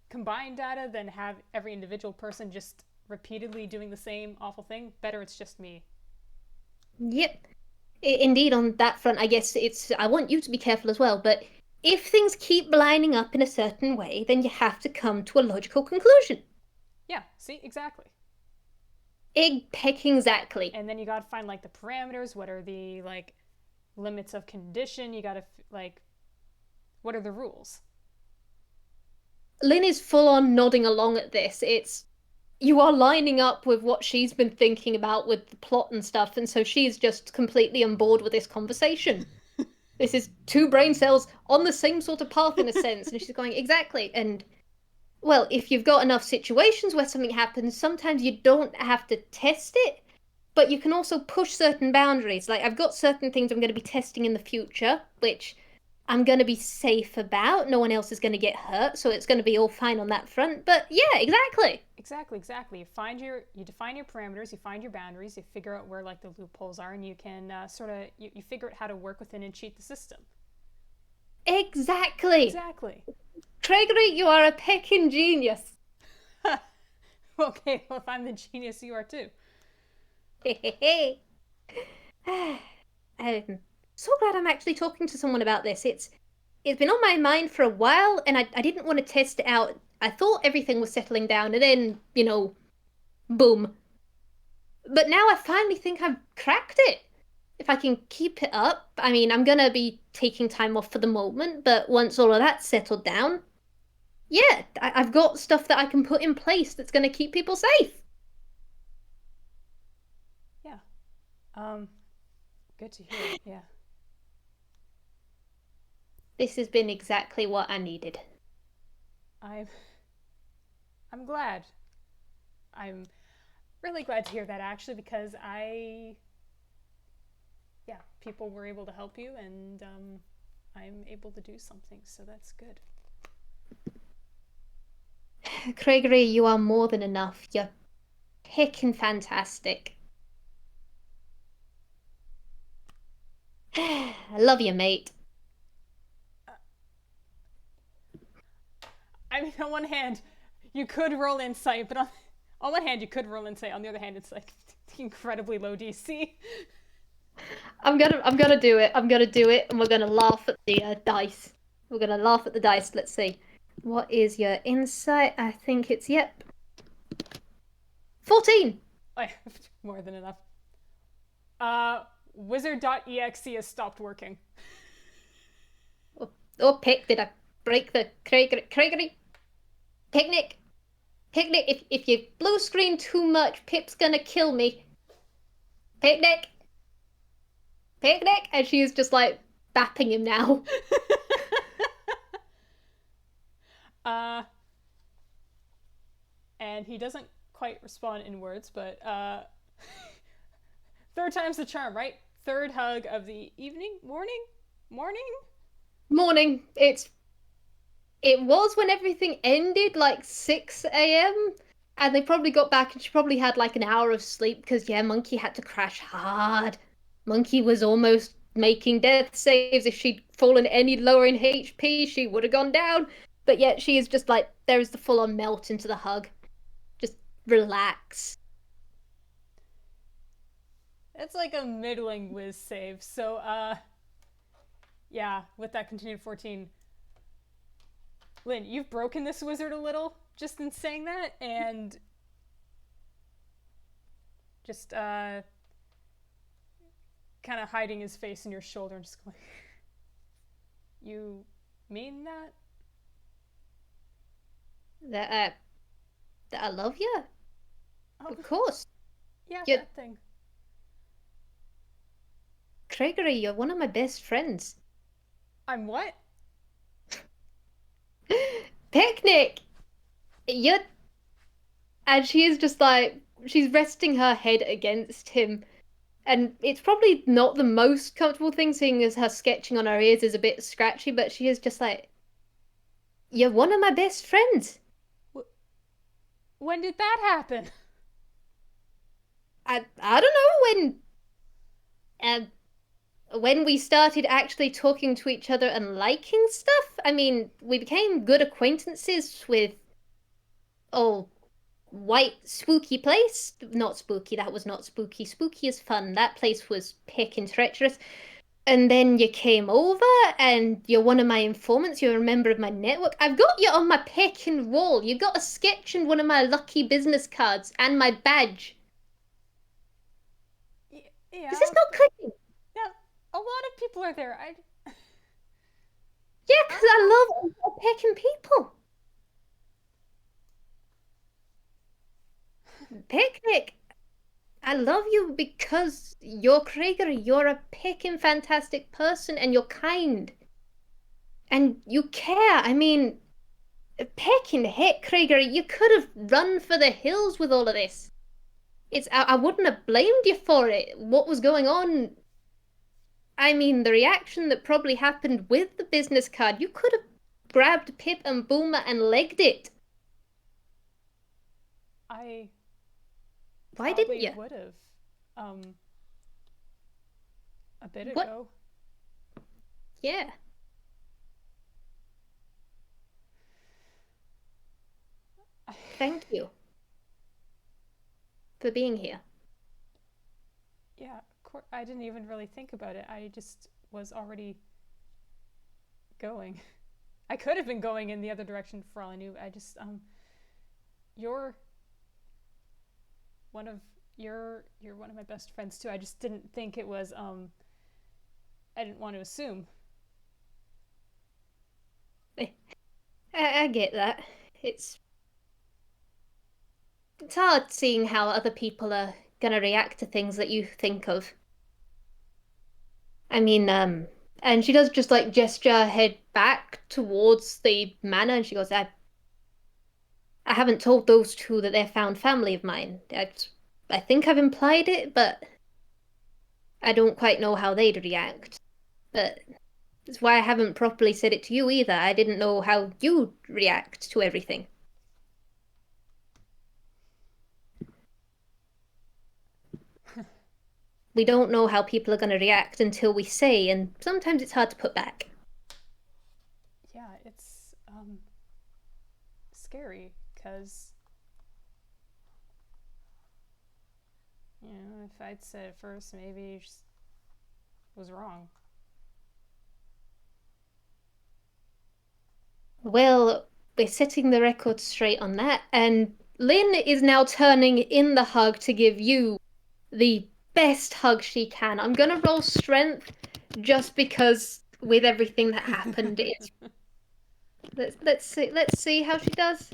Speaker 2: combine data than have every individual person just repeatedly doing the same awful thing. Better it's just me.
Speaker 1: Yep. Indeed, on that front, I guess I want you to be careful as well, but if things keep lining up in a certain way, then you have to come to a logical conclusion.
Speaker 2: Yeah, see, exactly.
Speaker 1: Exactly.
Speaker 2: And then you gotta find like the parameters. What are the like limits of condition? You gotta like, what are the rules?
Speaker 1: Lynn is full on nodding along at this. You are lining up with what she's been thinking about with the plot and stuff, and so she's just completely on board with this conversation. This is two brain cells on the same sort of path in a sense, and she's going, exactly. And well, if you've got enough situations where something happens, sometimes you don't have to test it, but you can also push certain boundaries. Like, I've got certain things I'm going to be testing in the future, which I'm going to be safe about. No one else is going to get hurt, so it's going to be all fine on that front. But yeah, exactly.
Speaker 2: Exactly. You define your parameters, you find your boundaries, you figure out where like the loopholes are, and you can sort of you figure out how to work within and cheat the system.
Speaker 1: Exactly.
Speaker 2: Exactly.
Speaker 1: Craigory, you are a pecking genius.
Speaker 2: Okay, well if I'm the genius, you are too.
Speaker 1: I'm so glad I'm actually talking to someone about this. It's been on my mind for a while, and I didn't want to test it out. I thought everything was settling down, and then, boom. But now I finally think I've cracked it. If I can keep it up, I mean, I'm gonna be taking time off for the moment, but once all of that's settled down, yeah, I've got stuff that I can put in place that's gonna keep people safe.
Speaker 2: Yeah. Um, Good to hear. Yeah.
Speaker 1: This has been exactly what I needed.
Speaker 2: I'm I'm glad. I'm really glad to hear that actually because yeah, people were able to help you, and I'm able to do something, so that's good.
Speaker 1: Craigory, you are more than enough. You're heckin' fantastic. I love you, mate.
Speaker 2: I mean, on one hand, you could roll insight, but on one hand, you could roll insight. On the other hand, it's like incredibly low DC.
Speaker 1: I'm gonna do it. I'm gonna do it, and we're gonna laugh at the dice. We're gonna laugh at the dice. Let's see. What is your insight? I think it's, yep, 14.
Speaker 2: I more than enough. Wizard.exe has stopped working.
Speaker 1: Oh, oh, pick! Did I break the Craigory? Picnic, picnic! If you blue screen too much, Pip's gonna kill me. Picnic, picnic! And she's just like bapping him now.
Speaker 2: uh, and he doesn't quite respond in words, but third time's the charm, right? Third hug of the evening, morning.
Speaker 1: Morning. It was when everything ended, like 6 a.m. And they probably got back and she probably had like an hour of sleep because, yeah, Monkey had to crash hard. Monkey was almost making death saves. If she'd fallen any lower in HP, she would have gone down. But yet she is just like, there is the full on melt into the hug. Just relax.
Speaker 2: It's like a middling whiz save. So, yeah, with that continued 14. Lynn, you've broken this wizard a little just in saying that, and just kind of hiding his face in your shoulder and just going, you mean that?
Speaker 1: That, that I love you?
Speaker 2: Oh,
Speaker 1: Of course.
Speaker 2: yeah,
Speaker 1: You,
Speaker 2: that thing.
Speaker 1: Craigory, you're one of my best friends.
Speaker 2: I'm what?
Speaker 1: Picnic! You And she is just like, she's resting her head against him. And it's probably not the most comfortable thing, seeing as her sketching on her ears is a bit scratchy, but she is just like, you're one of my best friends.
Speaker 2: When did that happen?
Speaker 1: I don't know when we started actually talking to each other and liking stuff. I mean, we became good acquaintances with, oh, white spooky place. Not spooky, that was not spooky. Spooky is fun. That place was pickin' treacherous. And then you came over and you're one of my informants. You're a member of my network. I've got you on my pickin' wall. You got a sketch and one of my lucky business cards and my badge.
Speaker 2: Yeah,
Speaker 1: Is this not clicking?
Speaker 2: yeah. A lot of people are there.
Speaker 1: Yeah, because I love picking people. Picnic. I love you because you're Craigory. You're a pickin' fantastic person and you're kind. And you care. I mean, picking heck, Craigory, you could have run for the hills with all of this. I wouldn't have blamed you for it. What was going on? I mean, the reaction that probably happened with the business card, you could have grabbed Pip and Boomer and legged it.
Speaker 2: I
Speaker 1: Why didn't
Speaker 2: probably
Speaker 1: you?
Speaker 2: would have. A bit
Speaker 1: What?
Speaker 2: ago.
Speaker 1: Yeah. Thank you for being here.
Speaker 2: Yeah, I didn't even really think about it. I just was already going. I could have been going in the other direction for all I knew. I just you're one of you're one of my best friends too. I just didn't think it was I didn't want to assume.
Speaker 1: I get that. It's it's hard seeing how other people are gonna react to things that you think of. I mean, and she does just like gesture her head back towards the manor, and she goes, I haven't told those two that they're found family of mine. I think I've implied it, but I don't quite know how they'd react, but that's why I haven't properly said it to you either. I didn't know how you'd react to everything. We don't know how people are going to react until we say, and sometimes it's hard to put back.
Speaker 2: Yeah, it's scary because if I'd said it first, maybe you just was wrong.
Speaker 1: Well, we're setting the record straight on that, and Lynn is now turning in the hug to give you the best hug she can. I'm gonna roll strength just because with everything that happened, it's let's see how she does.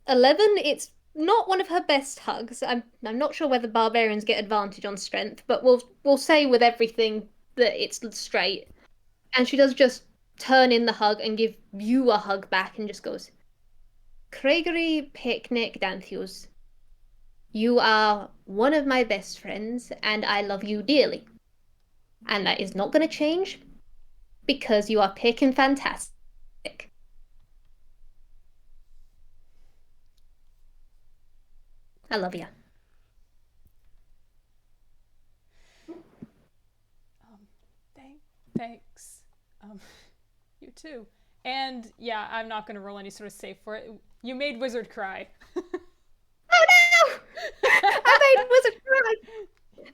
Speaker 1: 11, it's not one of her best hugs. I'm not sure whether barbarians get advantage on strength, but we'll say with everything that it's straight. And she does just turn in the hug and give you a hug back and just goes, Craigory Picnic Danthews. You are one of my best friends, and I love you dearly. And that is not going to change because you are picking fantastic. I love you.
Speaker 2: Um, thanks. Um, you too. And yeah, I'm not gonna roll any sort of save for it. You made Wizard cry.
Speaker 1: Oh no! I made Wizard cry!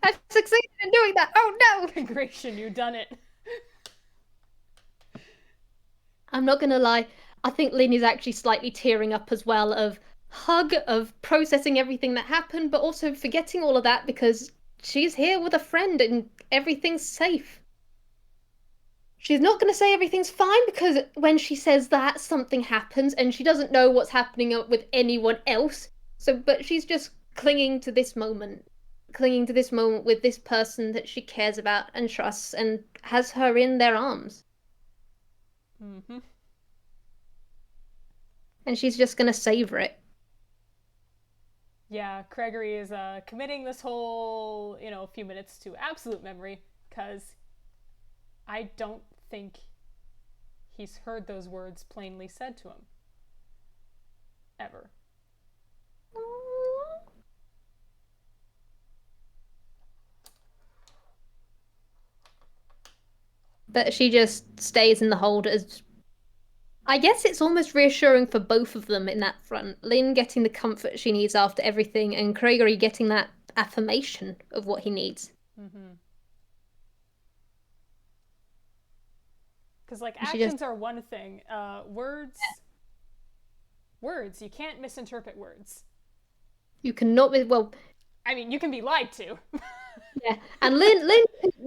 Speaker 1: I succeeded in doing that! Oh no!
Speaker 2: Gratian, you done it.
Speaker 1: I'm not gonna lie, I think Lynn is actually slightly tearing up as well of hug, of processing everything that happened, but also forgetting all of that because she's here with a friend and everything's safe. She's not going to say everything's fine because when she says that, something happens and she doesn't know what's happening with anyone else. So, but she's just clinging to this moment with this person that she cares about and trusts and has her in their arms.
Speaker 2: Mm-hmm.
Speaker 1: And she's just going to savor it.
Speaker 2: Yeah, Craigory is committing this whole, few minutes to absolute memory because I don't think he's heard those words plainly said to him. Ever.
Speaker 1: But she just stays in the hold as I guess it's almost reassuring for both of them in that front. Lynn getting the comfort she needs after everything, and Craigory getting that affirmation of what he needs.
Speaker 2: Mm-hmm. Because, like,
Speaker 1: And she just,
Speaker 2: actions are one thing. Words, you can't misinterpret words.
Speaker 1: you cannot be, well,
Speaker 2: I mean, you can be lied to.
Speaker 1: yeah. And Lynn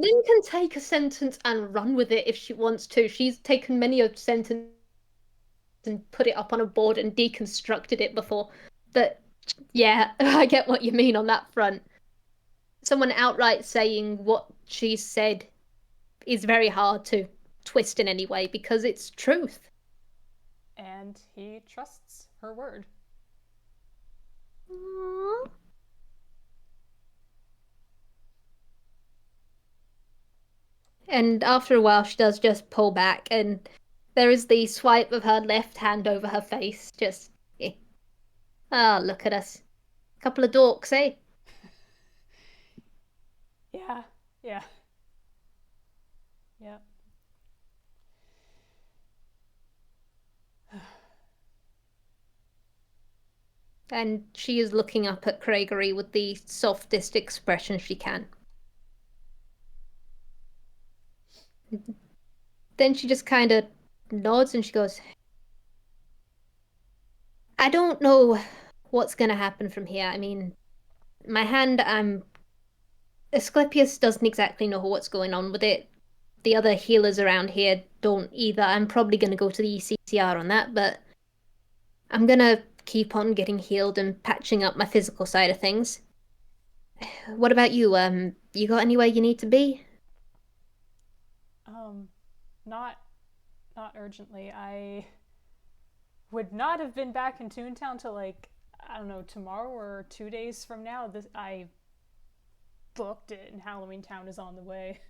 Speaker 1: can take a sentence and run with it if she wants to. She's taken many a sentence and put it up on a board and deconstructed it before. But yeah, I get what you mean on that front. Someone outright saying what she said is very hard to twist in any way because it's truth.
Speaker 2: And he trusts her word.
Speaker 1: Aww. And after a while, she does just pull back, and there is the swipe of her left hand over her face. Just, eh. Ah, look at us. Couple of dorks, eh?
Speaker 2: Yeah, yeah, yeah.
Speaker 1: And she is looking up at Craigory with the softest expression she can. Then she just kind of nods and she goes, I don't know what's going to happen from here. I mean, my hand, Asclepius doesn't exactly know what's going on with it. The other healers around here don't either. I'm probably going to go to the ECCR on that, but I'm going to keep on getting healed and patching up my physical side of things. What about you? You got anywhere you need to be?
Speaker 2: Um, not, not urgently. I would not have been back in Toontown till, like, I don't know, tomorrow or 2 days from now. booked it, and Halloween Town is on the way.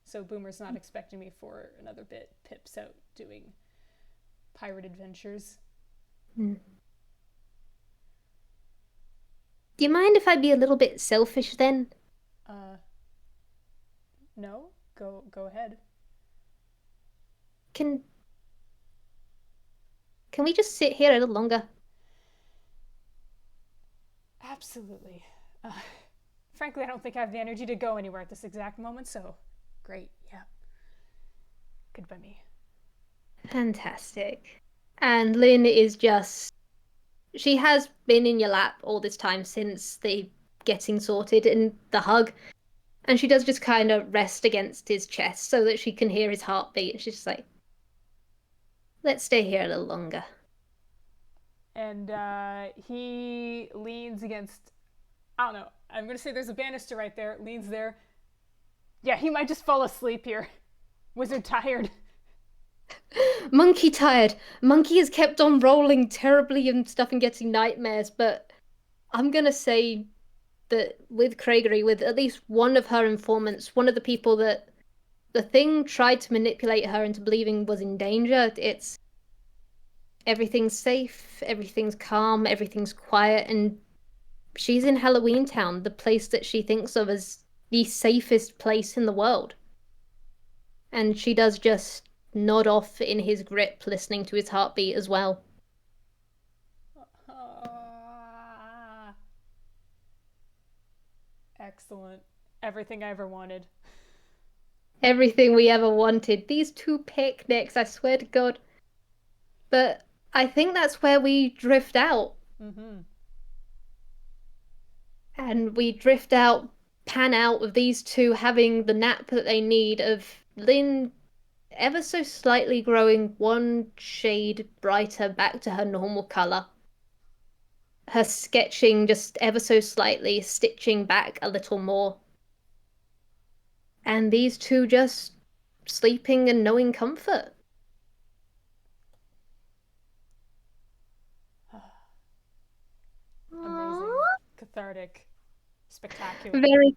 Speaker 2: So Boomer's not expecting me for another bit. Pip's out doing pirate adventures.
Speaker 1: Hmm. Do you mind if I be a little bit selfish then?
Speaker 2: Uh, no, go ahead.
Speaker 1: Can can we just sit here a little longer?
Speaker 2: Absolutely. Uh, Frankly, I don't think I have the energy to go anywhere at this exact moment. So, great. Yeah, good by me.
Speaker 1: Fantastic. And Lynn is just she has been in your lap all this time since the getting sorted and the hug. And she does just kind of rest against his chest so that she can hear his heartbeat. And she's just like, let's stay here a little longer.
Speaker 2: And he leans against. I don't know. I'm gonna say there's a banister right there. Leans there. Yeah, he might just fall asleep here. Wizard tired.
Speaker 1: Monkey tired. Monkey has kept on rolling terribly and stuff and getting nightmares, but I'm gonna say that with Craigory, with at least one of her informants, one of the people that the thing tried to manipulate her into believing was in danger, it's everything's safe, everything's calm, everything's quiet, and she's in Halloween Town, the place that she thinks of as the safest place in the world. And she does just nod off in his grip, listening to his heartbeat as well.
Speaker 2: Ah, excellent. Everything I ever wanted.
Speaker 1: Everything we ever wanted. These two picnics, I swear to God. But I think that's where we drift out.
Speaker 2: Mm-hmm.
Speaker 1: And we drift out, pan out of these two having the nap that they need, of Lynn ever so slightly growing one shade brighter back to her normal color. Her sketching just ever so slightly, stitching back a little more. And these two just sleeping and knowing comfort.
Speaker 2: Amazing. Cathartic. Spectacular.
Speaker 1: Very,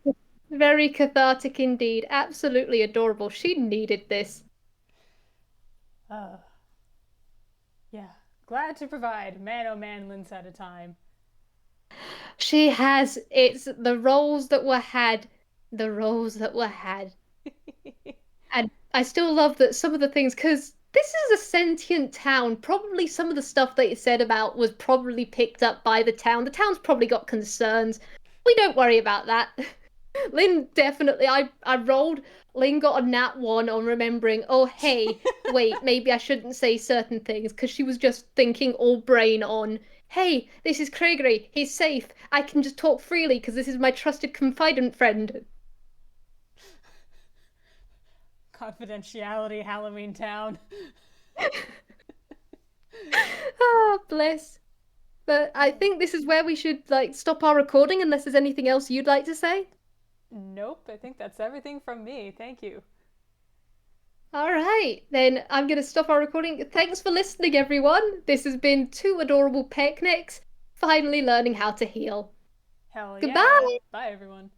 Speaker 1: very cathartic indeed. Absolutely adorable. She needed this.
Speaker 2: Uh, yeah. Glad to provide. Man, oh man, Lin's at a time.
Speaker 1: She has. It's the roles that were had. The roles that were had. And I still love that some of the things, because this is a sentient town. Probably some of the stuff that you said about was probably picked up by the town. The town's probably got concerns. We don't worry about that. Lynn definitely. I rolled. Lynn got a nat one on remembering. Oh hey, wait, maybe I shouldn't say certain things because she was just thinking all brain on. Hey, this is Craigory. He's safe. I can just talk freely because this is my trusted confidant friend.
Speaker 2: Confidentiality, Halloween Town.
Speaker 1: Ah, bless. But I think this is where we should like stop our recording unless there's anything else you'd like to say.
Speaker 2: Nope, I think that's everything from me. Thank you.
Speaker 1: All right, then I'm going to stop our recording. Thanks for listening, everyone. This has been two adorable picnics, finally learning how to heal.
Speaker 2: Hell yeah.
Speaker 1: Goodbye.
Speaker 2: Bye, everyone.